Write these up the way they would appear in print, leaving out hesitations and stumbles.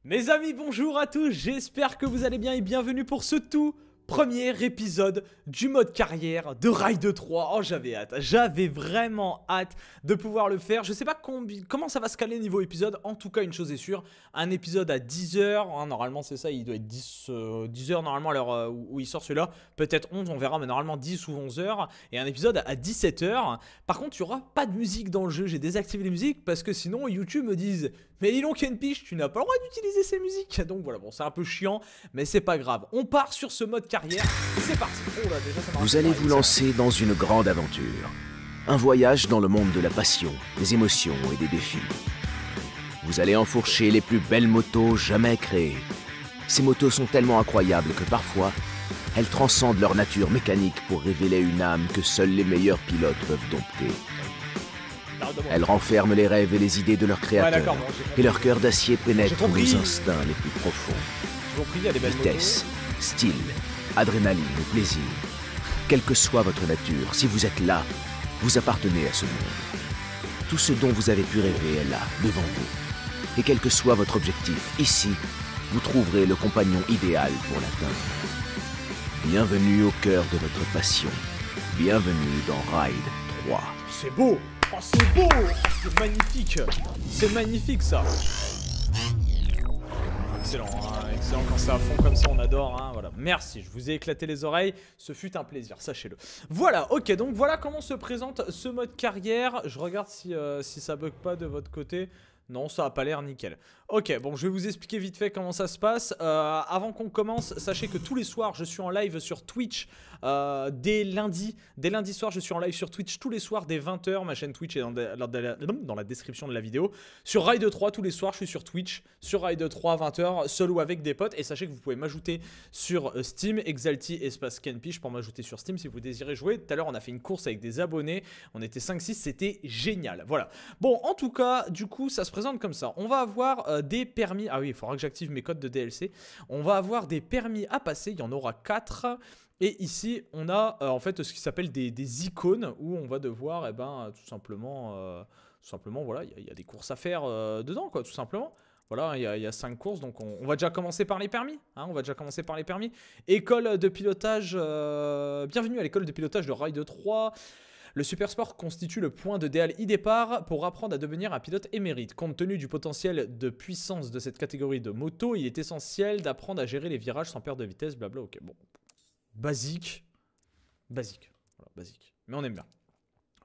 Mes amis, bonjour à tous, j'espère que vous allez bien et bienvenue pour ce tout premier épisode du mode carrière de Raid 3. Oh, j'avais hâte, j'avais vraiment hâte de pouvoir le faire. Je sais pas comment ça va se caler niveau épisode, en tout cas une chose est sûre, un épisode à 10h, hein, normalement c'est ça, il doit être 10h normalement à l'heure où il sort celui-là, peut-être 11, on verra, mais normalement 10 ou 11h, et un épisode à 17h. Par contre, il n'y aura pas de musique dans le jeu, j'ai désactivé les musiques parce que sinon YouTube me disent « Mais dis donc Kenpich, tu n'as pas le droit d'utiliser ces musiques !» Donc voilà, bon, c'est un peu chiant, mais c'est pas grave. On part sur ce mode carrière, c'est parti. Oh là, déjà, ça vous allez vous lancer dans une grande aventure. Un voyage dans le monde de la passion, des émotions et des défis. Vous allez enfourcher les plus belles motos jamais créées. Ces motos sont tellement incroyables que parfois, elles transcendent leur nature mécanique pour révéler une âme que seuls les meilleurs pilotes peuvent dompter. Elles renferment les rêves et les idées de leurs créateurs, et leur cœur d'acier pénètre nos instincts les plus profonds. Vitesse, style, adrénaline et plaisir. Quelle que soit votre nature, si vous êtes là, vous appartenez à ce monde. Tout ce dont vous avez pu rêver est là, devant vous. Et quel que soit votre objectif, ici, vous trouverez le compagnon idéal pour l'atteindre. Bienvenue au cœur de votre passion. Bienvenue dans Raid 3. C'est beau! Oh, c'est beau! C'est magnifique! C'est magnifique ça! Excellent, hein, excellent quand c'est à fond comme ça, on adore, hein, voilà. Merci, je vous ai éclaté les oreilles, ce fut un plaisir, sachez-le. Voilà, ok, donc voilà comment se présente ce mode carrière. Je regarde si ça bug pas de votre côté. Non, ça a pas l'air nickel. Ok, bon, je vais vous expliquer vite fait comment ça se passe. Avant qu'on commence, sachez que tous les soirs, je suis en live sur Twitch. Dès lundi soir, je suis en live sur Twitch tous les soirs dès 20h. Ma chaîne Twitch est dans la description de la vidéo. Sur Raid 3, tous les soirs, je suis sur Twitch. Sur Raid 3, 20h, seul ou avec des potes. Et sachez que vous pouvez m'ajouter sur Steam, Exalti espace Kenpich pour m'ajouter sur Steam si vous désirez jouer. Tout à l'heure, on a fait une course avec des abonnés. On était 5-6, c'était génial. Voilà. Bon, en tout cas, du coup, ça se présente comme ça. On va avoir des permis. Ah oui, il faudra que j'active mes codes de DLC. On va avoir des permis à passer. Il y en aura 4. Et ici, on a en fait ce qui s'appelle des icônes où on va devoir, tout simplement, voilà, il y a des courses à faire dedans, quoi, tout simplement. Voilà, il y a 5 courses, donc on va déjà commencer par les permis. Hein, on va déjà commencer par les permis. École de pilotage, bienvenue à l'école de pilotage de Raid 3. Le Supersport constitue le point de départ pour apprendre à devenir un pilote émérite. Compte tenu du potentiel de puissance de cette catégorie de moto, il est essentiel d'apprendre à gérer les virages sans perte de vitesse, blabla, ok, bon. Basique. Basique. Voilà, basique. Mais on aime bien.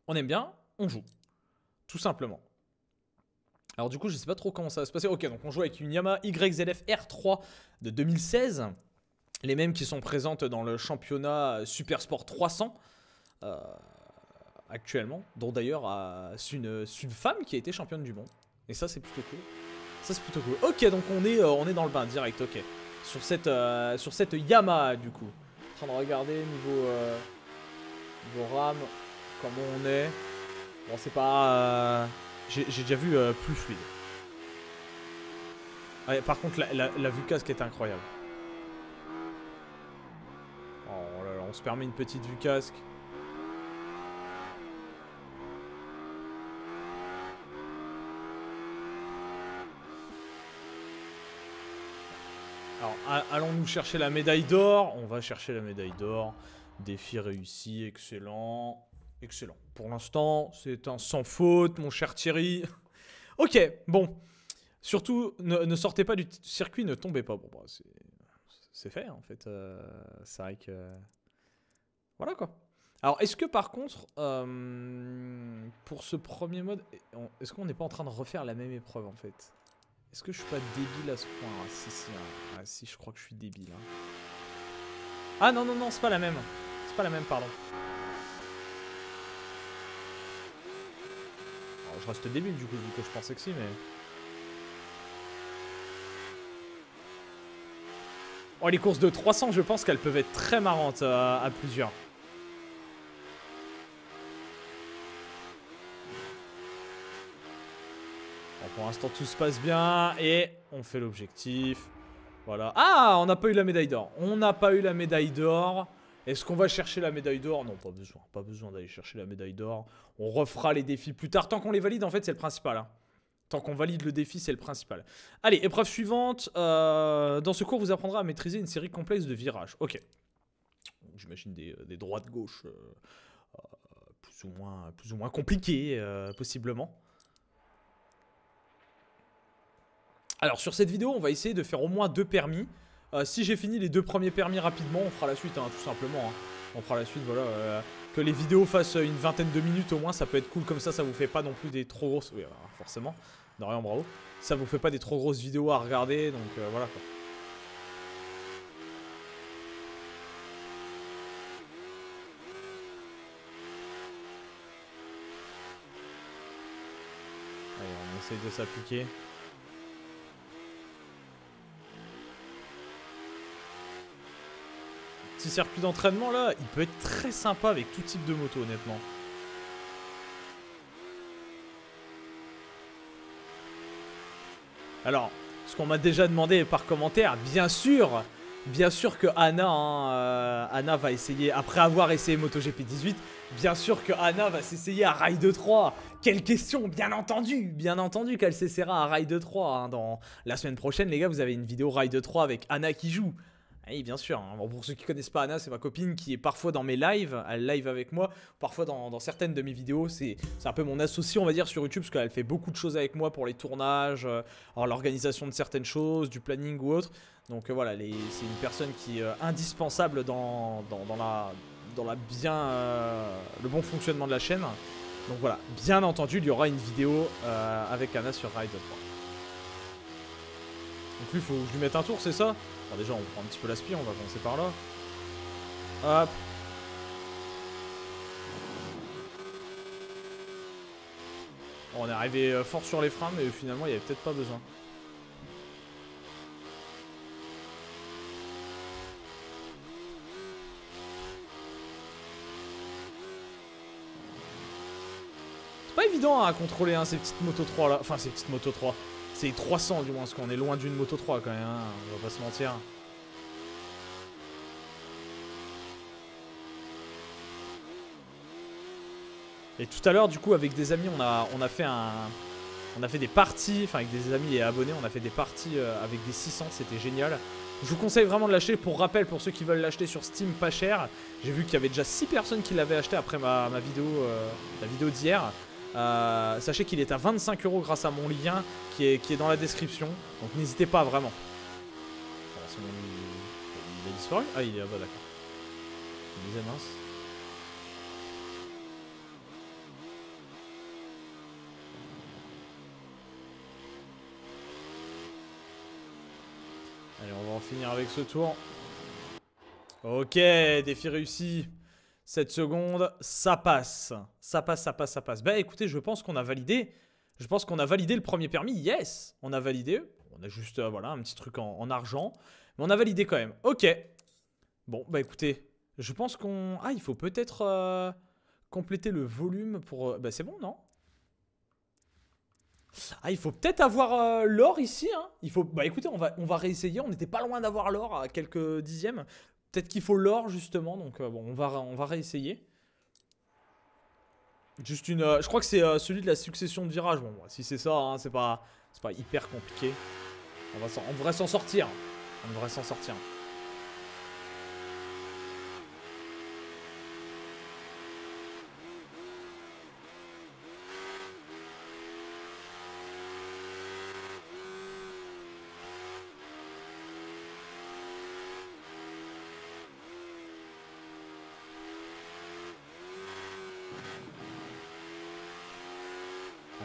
On aime bien, on joue. Tout simplement. Alors du coup, je sais pas trop comment ça va se passer. Ok, donc on joue avec une Yamaha YZF R3 de 2016. Les mêmes qui sont présentes dans le championnat Supersport 300. Actuellement. Dont d'ailleurs, c'est une femme qui a été championne du monde. Et ça, c'est plutôt cool. Ça, c'est plutôt cool. Ok, donc on est dans le bain direct, ok. Sur cette Yamaha, du coup. En train de regarder niveau RAM, comment on est. Bon, c'est pas... J'ai déjà vu plus fluide. Ouais, par contre, la vue casque est incroyable. Oh là là, on se permet une petite vue casque. Alors, allons-nous chercher la médaille d'or? On va chercher la médaille d'or. Défi réussi, excellent. Excellent. Pour l'instant, c'est un sans faute, mon cher Thierry. Ok, bon. Surtout, ne sortez pas du circuit, ne tombez pas. Bon, bah, c'est fait, en fait. C'est vrai que... Voilà, quoi. Alors, est-ce que, par contre, pour ce premier mode, est-ce qu'on n'est pas en train de refaire la même épreuve, en fait? Est-ce que je suis pas débile à ce point? Ah, si, hein. Ah, si, je crois que je suis débile. Hein. Ah non, non, non, c'est pas la même. C'est pas la même, pardon. Alors, je reste débile du coup, vu que je pensais que si, mais... Oh, les courses de 300, je pense qu'elles peuvent être très marrantes à plusieurs. Pour l'instant, tout se passe bien et on fait l'objectif. Voilà. Ah, on n'a pas eu la médaille d'or. On n'a pas eu la médaille d'or. Est-ce qu'on va chercher la médaille d'or? Non, pas besoin. Pas besoin d'aller chercher la médaille d'or. On refera les défis plus tard. Tant qu'on les valide, en fait, c'est le principal. Hein. Tant qu'on valide le défi, c'est le principal. Allez, épreuve suivante. Dans ce cours, vous apprendrez à maîtriser une série complexe de virages. Ok. J'imagine des droites-gauches plus ou moins compliquées, possiblement. Alors, sur cette vidéo, on va essayer de faire au moins 2 permis. Si j'ai fini les 2 premiers permis rapidement, on fera la suite, hein, tout simplement. Hein. On fera la suite, voilà. Que les vidéos fassent une vingtaine de minutes au moins, ça peut être cool comme ça vous fait pas non plus des trop grosses... Oui, forcément. Dorian, bravo. Ça vous fait pas des trop grosses vidéos à regarder, donc voilà quoi. Allez, on essaye de s'appliquer. Petit circuit d'entraînement là, il peut être très sympa avec tout type de moto honnêtement. Alors, ce qu'on m'a déjà demandé par commentaire, bien sûr que Anna, hein, Anna va essayer, après avoir essayé MotoGP 18, bien sûr que Anna va s'essayer à Ride 3. Quelle question, bien entendu qu'elle s'essaiera à Ride 3. Hein. Dans la semaine prochaine, les gars, vous avez une vidéo Ride 3 avec Anna qui joue. Oui, bien sûr. Hein. Bon, pour ceux qui connaissent pas Anna, c'est ma copine qui est parfois dans mes lives. Elle live avec moi. Parfois dans certaines de mes vidéos. C'est un peu mon associé, on va dire, sur YouTube. Parce qu'elle fait beaucoup de choses avec moi pour les tournages, l'organisation de certaines choses, du planning ou autre. Donc voilà, c'est une personne qui est indispensable dans le bon fonctionnement de la chaîne. Donc voilà, bien entendu, il y aura une vidéo avec Anna sur Ride 3. Donc lui, il faut que je lui mette un tour, c'est ça? Alors déjà, on prend un petit peu l'aspire, on va commencer par là. Hop. Bon, on est arrivé fort sur les freins, mais finalement, il n'y avait peut-être pas besoin. C'est pas évident à contrôler hein, ces petites motos 3 là. Enfin, ces petites motos 3. C'est 300 du moins, parce qu'on est loin d'une moto 3 quand même, hein, on va pas se mentir. Et tout à l'heure, du coup, avec des amis, on a fait des parties, enfin avec des amis et abonnés, on a fait des parties avec des 600, c'était génial. Je vous conseille vraiment de l'acheter. Pour rappel, pour ceux qui veulent l'acheter sur Steam pas cher, j'ai vu qu'il y avait déjà 6 personnes qui l'avaient acheté après ma vidéo, la vidéo d'hier. Sachez qu'il est à 25 € grâce à mon lien qui est dans la description. Donc n'hésitez pas vraiment. Il a disparu? Ah il est là-bas, d'accord. Il disait mince. Allez, on va en finir avec ce tour. Ok, défi réussi. 7 secondes, ça passe. Ça passe. Bah écoutez, je pense qu'on a validé. Je pense qu'on a validé le premier permis. Yes, on a validé. On a juste, voilà, un petit truc en argent. Mais on a validé quand même. Ok. Bon, bah écoutez, je pense qu'on... Ah, il faut peut-être compléter le volume pour... Bah c'est bon, non? Ah, il faut peut-être avoir l'or ici, hein. Il faut... Bah écoutez, on va réessayer. On n'était pas loin d'avoir l'or à quelques dixièmes. Peut-être qu'il faut l'or justement, donc bon, on va réessayer. Juste une... je crois que c'est celui de la succession de virages. Bon, si c'est ça, hein, c'est pas hyper compliqué. On devrait s'en sortir. On devrait s'en sortir.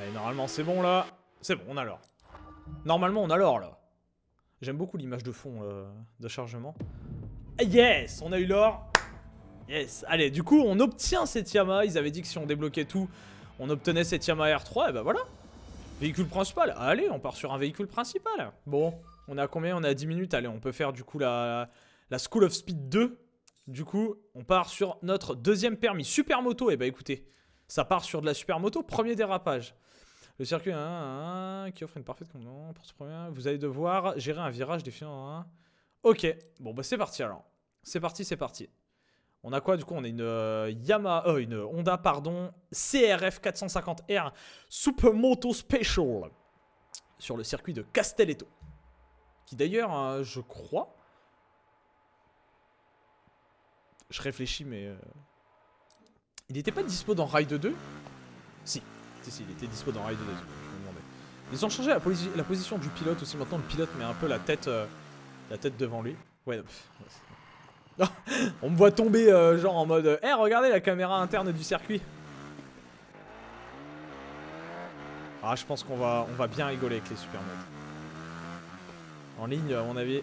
Allez, normalement c'est bon là. C'est bon, on a l'or. Normalement on a l'or là. J'aime beaucoup l'image de fond de chargement. Yes, on a eu l'or. Yes. Allez, du coup on obtient cette Yamaha. Ils avaient dit que si on débloquait tout, on obtenait cette Yamaha R3. Et bah voilà. Véhicule principal. Allez, on part sur un véhicule principal. Bon, on a combien? On a 10 minutes. Allez, on peut faire du coup la School of Speed 2. Du coup, on part sur notre deuxième permis. Super moto. Et bah écoutez, ça part sur de la super moto. Premier dérapage. Le circuit qui offre une parfaite combinaison pour ce premier. Vous allez devoir gérer un virage défiant. Ok, bon bah c'est parti alors. C'est parti. On a quoi du coup? On a une une Honda pardon, CRF 450R Supermoto Special. sur le circuit de Castelletto. Qui d'ailleurs, je crois... Je réfléchis, mais... Il n'était pas dispo dans Ride 2? Si, il était dispo dans Ride 2, je me demandais. Ils ont changé la position du pilote aussi, maintenant le pilote met un peu la tête devant lui. Ouais, on me voit tomber genre en mode hey, regardez la caméra interne du circuit. Ah, je pense qu'on va bien rigoler avec les super modes. En ligne, à mon avis.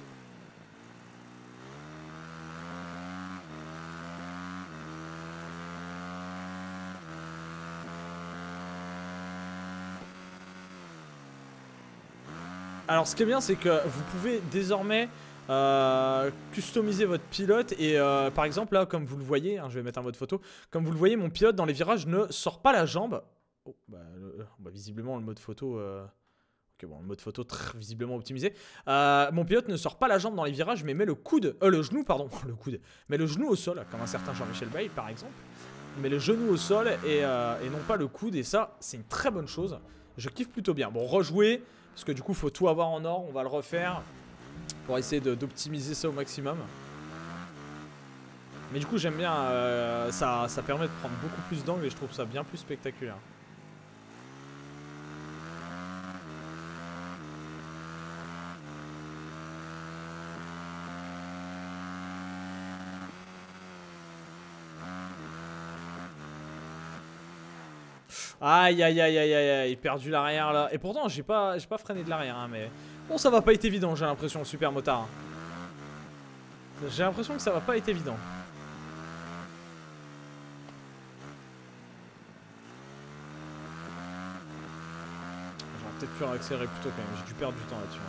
Alors ce qui est bien, c'est que vous pouvez désormais customiser votre pilote et par exemple là, comme vous le voyez, hein, je vais mettre un mode photo, comme vous le voyez, mon pilote dans les virages ne sort pas la jambe. Oh, bah, visiblement le mode photo, ok, bon, le mode photo très visiblement optimisé. Mon pilote ne sort pas la jambe dans les virages, mais met le genou, pardon, le coude, met le genou au sol, comme un certain Jean-Michel Bayle par exemple. Il met le genou au sol et non pas le coude, et ça c'est une très bonne chose. Je kiffe plutôt bien. Bon, rejouer. Parce que du coup, faut tout avoir en or. On va le refaire pour essayer d'optimiser ça au maximum. Mais du coup, j'aime bien. Ça permet de prendre beaucoup plus d'angles et je trouve ça bien plus spectaculaire. Aïe aïe aïe aïe aïe aïe, perdu l'arrière là. Et pourtant j'ai pas freiné de l'arrière hein, mais bon, ça va pas être évident, j'ai l'impression, le super motard. J'ai l'impression que ça va pas être évident. J'aurais peut-être pu accélérer plus tôt quand même, j'ai dû perdre du temps là-dessus.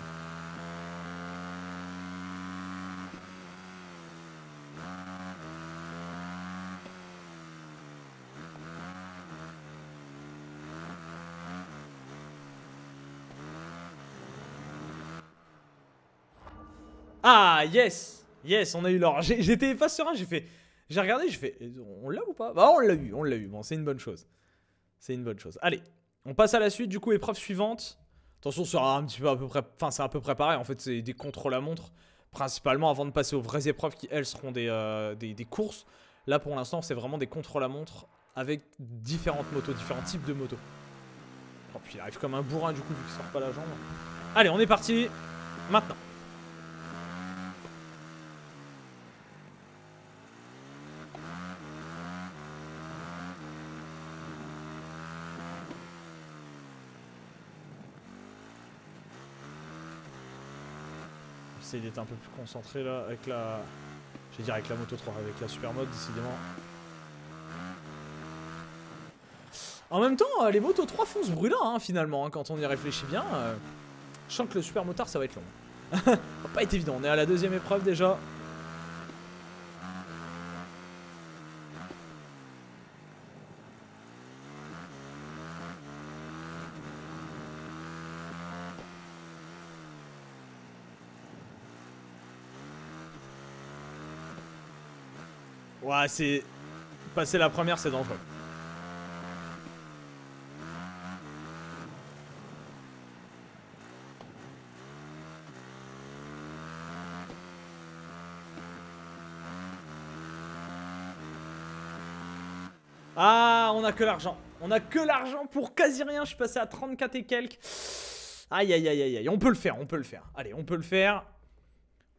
Ah yes, yes, on a eu l'or. J'étais pas serein, j'ai regardé, j'ai fait, on l'a ou pas? Bah on l'a eu, bon c'est une bonne chose. C'est une bonne chose. Allez, on passe à la suite, du coup épreuve suivante. Attention, ça sera un petit peu à peu près, enfin c'est à peu près pareil, en fait c'est des contre-la-montre. Principalement avant de passer aux vraies épreuves qui elles seront des courses. Là pour l'instant c'est vraiment des contre-la-montre avec différentes motos, différents types de motos. Oh puis il arrive comme un bourrin du coup vu qu'il sort pas la jambe. Allez, on est parti, maintenant. J'essaie d'être un peu plus concentré là avec la... J'allais dire avec la moto 3, avec la super mode décidément. En même temps, les motos 3 font ce bruit là hein, finalement, hein, quand on y réfléchit bien. Je sens que le super motard ça va être long. Ça va pas être évident, on est à la deuxième épreuve déjà. Ouais, c'est... Passer la première, c'est dangereux. Ah, on a que l'argent. On a que l'argent pour quasi rien. Je suis passé à 34 et quelques. Aïe, aïe, aïe, aïe, aïe. On peut le faire, on peut le faire. Allez, on peut le faire.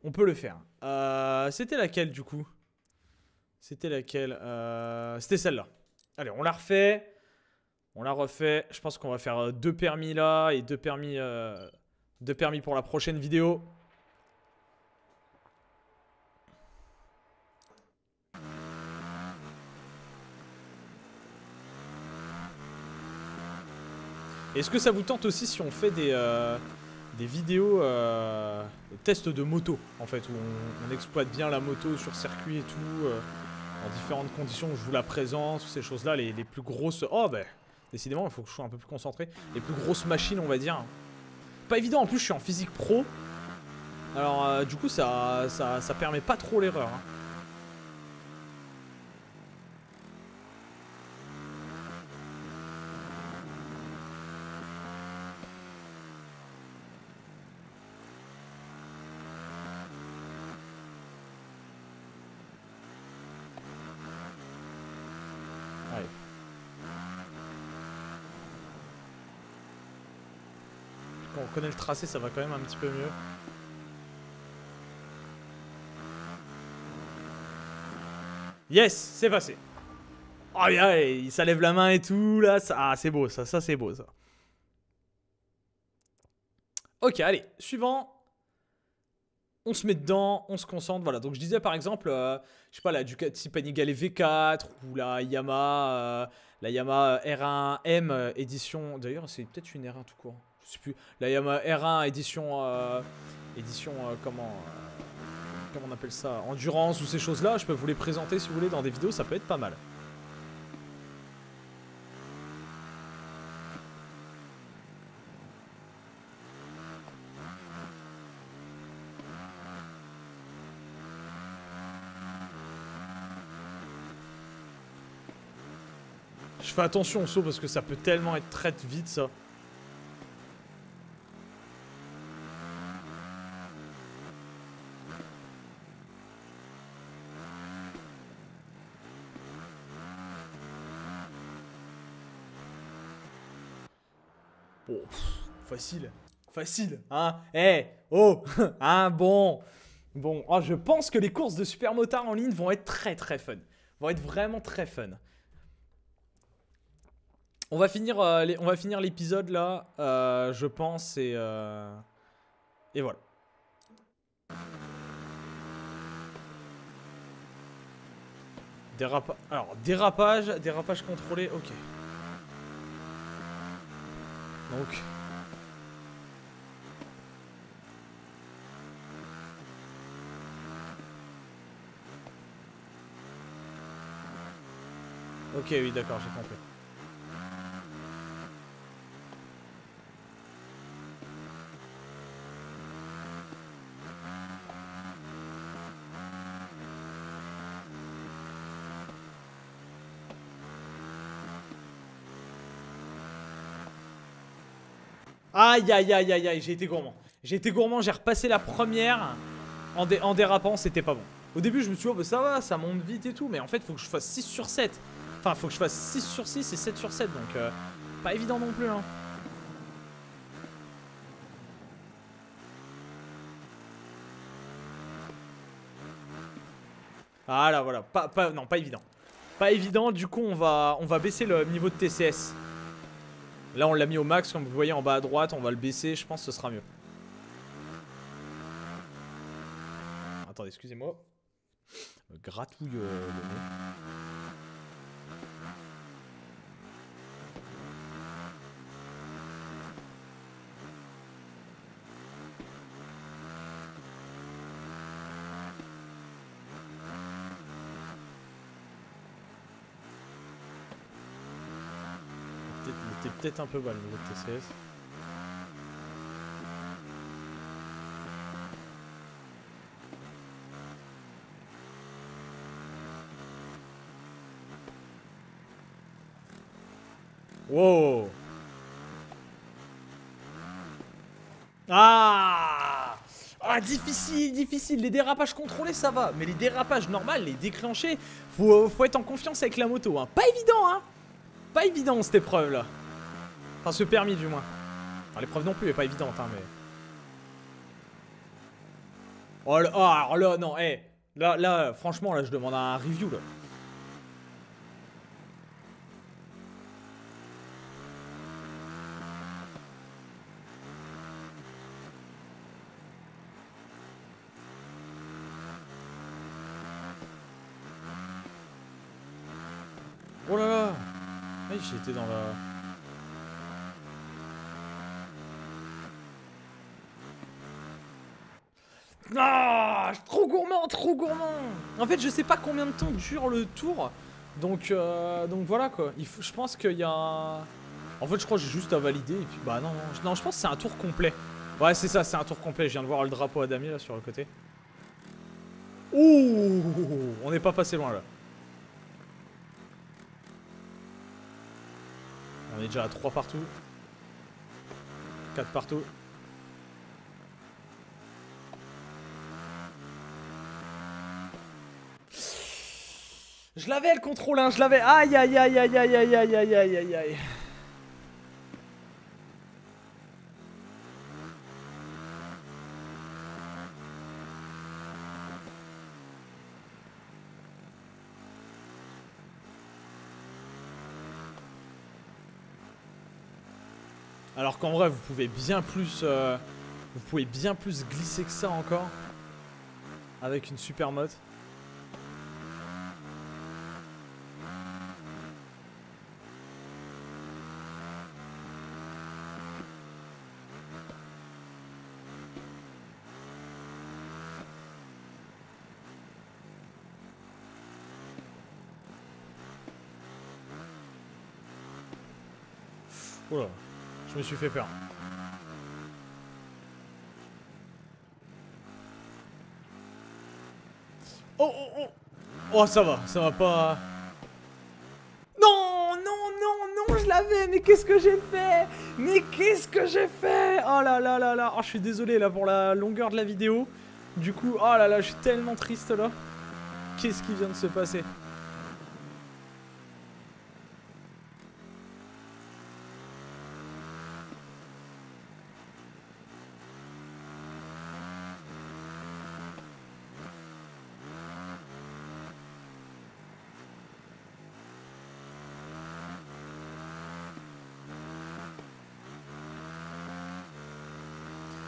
On peut le faire. C'était laquelle, du coup? C'était laquelle? C'était celle-là. Allez, on la refait. On la refait. Je pense qu'on va faire 2 permis là et 2 permis pour la prochaine vidéo. Est-ce que ça vous tente aussi si on fait des vidéos tests de moto en fait, où on exploite bien la moto sur circuit et tout, en différentes conditions, où je vous la présente, ces choses-là, les plus grosses... Oh bah, décidément, il faut que je sois un peu plus concentré. Les plus grosses machines, on va dire. Pas évident, en plus je suis en physique pro. Alors du coup ça permet pas trop l'erreur. Hein. qu'on connaît le tracé, ça va quand même un petit peu mieux. Yes, c'est passé. Oh bien, ça lève la main et tout, là. Ah, c'est beau, ça c'est beau, ça. Ok, allez, suivant. On se met dedans, on se concentre, voilà. Donc je disais par exemple, je sais pas, la Ducati Panigale V4 ou la Yamaha R1M édition. D'ailleurs, c'est peut-être une R1 tout court. Je sais plus. La Yamaha R1 édition, comment on appelle ça, endurance ou ces choses-là. Je peux vous les présenter si vous voulez dans des vidéos, ça peut être pas mal. Je fais attention au saut parce que ça peut tellement être très vite ça. Bon, facile. Facile, hein. Oh, hein, bon. Bon, oh, je pense que les courses de super motard en ligne vont être très fun. Vont être vraiment très fun. On va finir l'épisode là, je pense, et voilà. Alors, dérapage contrôlé, ok. Donc... Ok, oui, d'accord, j'ai compris. Aïe aïe aïe aïe aïe, j'ai été gourmand. J'ai été gourmand, j'ai repassé la première en dérapant, c'était pas bon. Au début je me suis dit, oh bah ça va, ça monte vite et tout, mais en fait faut que je fasse 6 sur 7. Enfin faut que je fasse 6 sur 6 et 7 sur 7, donc pas évident non plus hein. Ah là voilà, non pas évident. Pas évident, du coup on va baisser le niveau de TCS. Là on l'a mis au max, comme vous voyez en bas à droite, on va le baisser, je pense que ce sera mieux. Attendez, excusez-moi. Me gratouille le nez. Peut-être un peu bas le niveau de TCS. Wow. Ah, difficile. Les dérapages contrôlés, ça va. Mais les dérapages normaux, les déclenchés, faut être en confiance avec la moto. Hein. Pas évident, hein. Pas évident, cette épreuve-là. Enfin, ce permis, du moins. L'épreuve non plus est pas évidente, hein, mais... Oh, là, alors là, non, là, franchement, là, je demande un review, là. Oh là là. Oui, j'ai été dans la... Ah, trop gourmand. En fait, je sais pas combien de temps dure le tour. Donc voilà, quoi. Je pense qu'il y a... En fait, je crois que j'ai juste à valider. Et puis, bah non, je pense que c'est un tour complet. Ouais, c'est ça, c'est un tour complet. Je viens de voir le drapeau à damier, là, sur le côté. Ouh, on n'est pas passé loin, là. On est déjà à 3 partout. 4 partout. Je l'avais le contrôle, hein, je l'avais. Aïe aïe aïe aïe aïe aïe aïe aïe aïe aïe aïe. Alors qu'en vrai, vous pouvez bien plus glisser que ça encore. Avec une super motte. Oula, je me suis fait peur. Oh, oh, oh. Oh, ça va pas... Non, non, non, non, je l'avais, mais qu'est-ce que j'ai fait? Mais qu'est-ce que j'ai fait? Oh là là là là, oh, je suis désolé là pour la longueur de la vidéo. Du coup, oh là là, je suis tellement triste là. Qu'est-ce qui vient de se passer?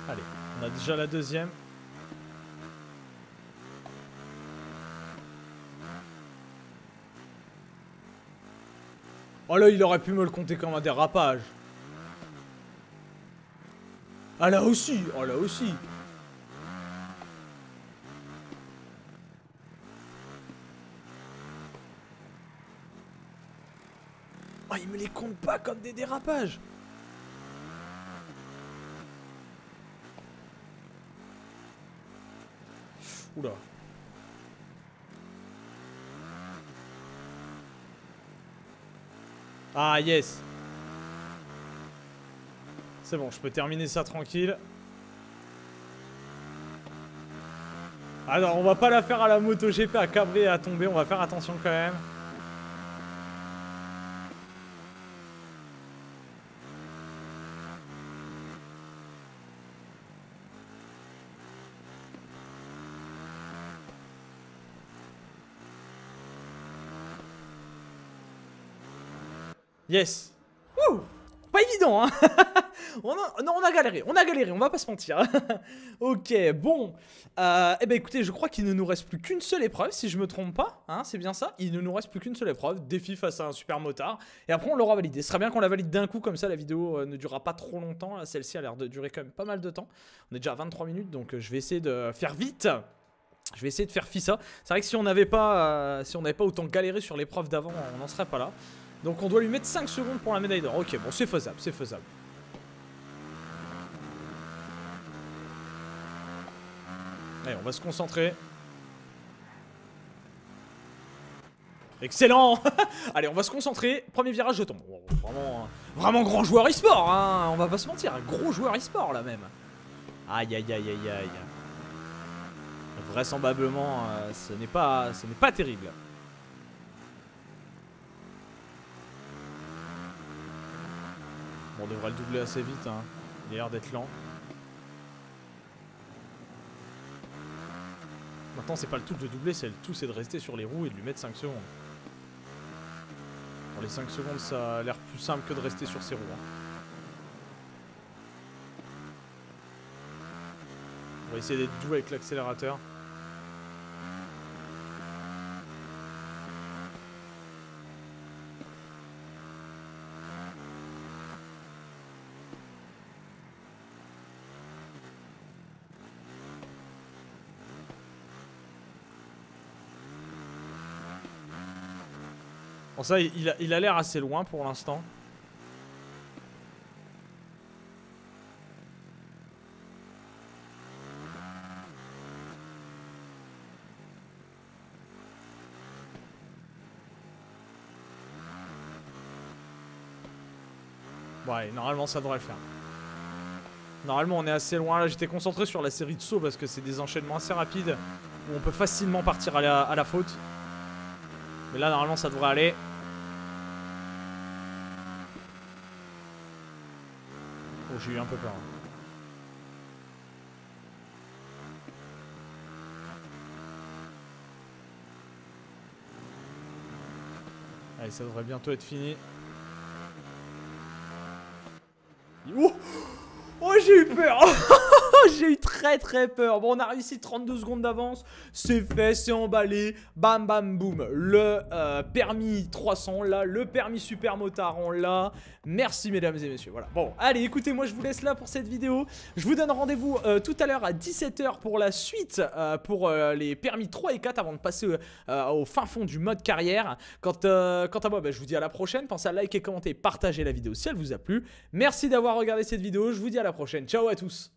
Allez, on a déjà la deuxième. Oh là, il aurait pu me le compter comme un dérapage. Ah là aussi, oh là aussi. Oh, il me les compte pas comme des dérapages. Oula. Ah yes. C'est bon, je peux terminer ça tranquille. Alors, on va pas la faire à la MotoGP, à cabrer et à tomber. On va faire attention quand même. Yes. Wouh. Pas évident, hein. Non, on a galéré, on va pas se mentir. Ok, bon. Eh ben écoutez, je crois qu'il ne nous reste plus qu'une seule épreuve, si je me trompe pas. Hein, c'est bien ça. Il ne nous reste plus qu'une seule épreuve, défi face à un super motard. Et après, on l'aura validé. Ce serait bien qu'on la valide d'un coup, comme ça la vidéo ne durera pas trop longtemps. Celle-ci a l'air de durer quand même pas mal de temps. On est déjà à 23 minutes, donc je vais essayer de faire vite. Je vais essayer de faire fi ça. C'est vrai que si on n'avait pas, pas autant galéré sur l'épreuve d'avant, on n'en serait pas là. Donc on doit lui mettre 5 secondes pour la médaille d'or. Ok, bon, c'est faisable, c'est faisable. Allez, on va se concentrer. Excellent. Allez, on va se concentrer. Premier virage, je tombe. Vraiment grand joueur e-sport, hein. On va pas se mentir, un gros joueur e-sport là même. Aïe, aïe, aïe, aïe, aïe. Vraisemblablement, ce n'est pas terrible. Bon, on devrait le doubler assez vite, hein. Il a l'air d'être lent. Maintenant, c'est pas le tout de doubler, c'est le tout, c'est de rester sur les roues et de lui mettre 5 secondes. Bon, les 5 secondes, ça a l'air plus simple que de rester sur ses roues. Hein. On va essayer d'être doux avec l'accélérateur. Bon, ça, il a l'air assez loin pour l'instant. Ouais, normalement ça devrait le faire. Normalement on est assez loin. Là j'étais concentré sur la série de sauts parce que c'est des enchaînements assez rapides où on peut facilement partir à la faute. Mais là normalement ça devrait aller. Oh, j'ai eu un peu peur. Allez, ça devrait bientôt être fini. Oh, oh j'ai eu peur. J'ai eu très peur. Bon, on a réussi 32 secondes d'avance. C'est fait, c'est emballé. Bam, bam, boum. Le permis 300, on l'a. Le permis super motard, on l'a. Merci, mesdames et messieurs. Voilà. Bon, allez, écoutez, moi, je vous laisse là pour cette vidéo. Je vous donne rendez-vous tout à l'heure à 17 h pour la suite, pour les permis 3 et 4, avant de passer au fin fond du mode carrière. Quant à moi, je vous dis à la prochaine. Pensez à liker, commenter, partager la vidéo si elle vous a plu. Merci d'avoir regardé cette vidéo. Je vous dis à la prochaine. Ciao à tous.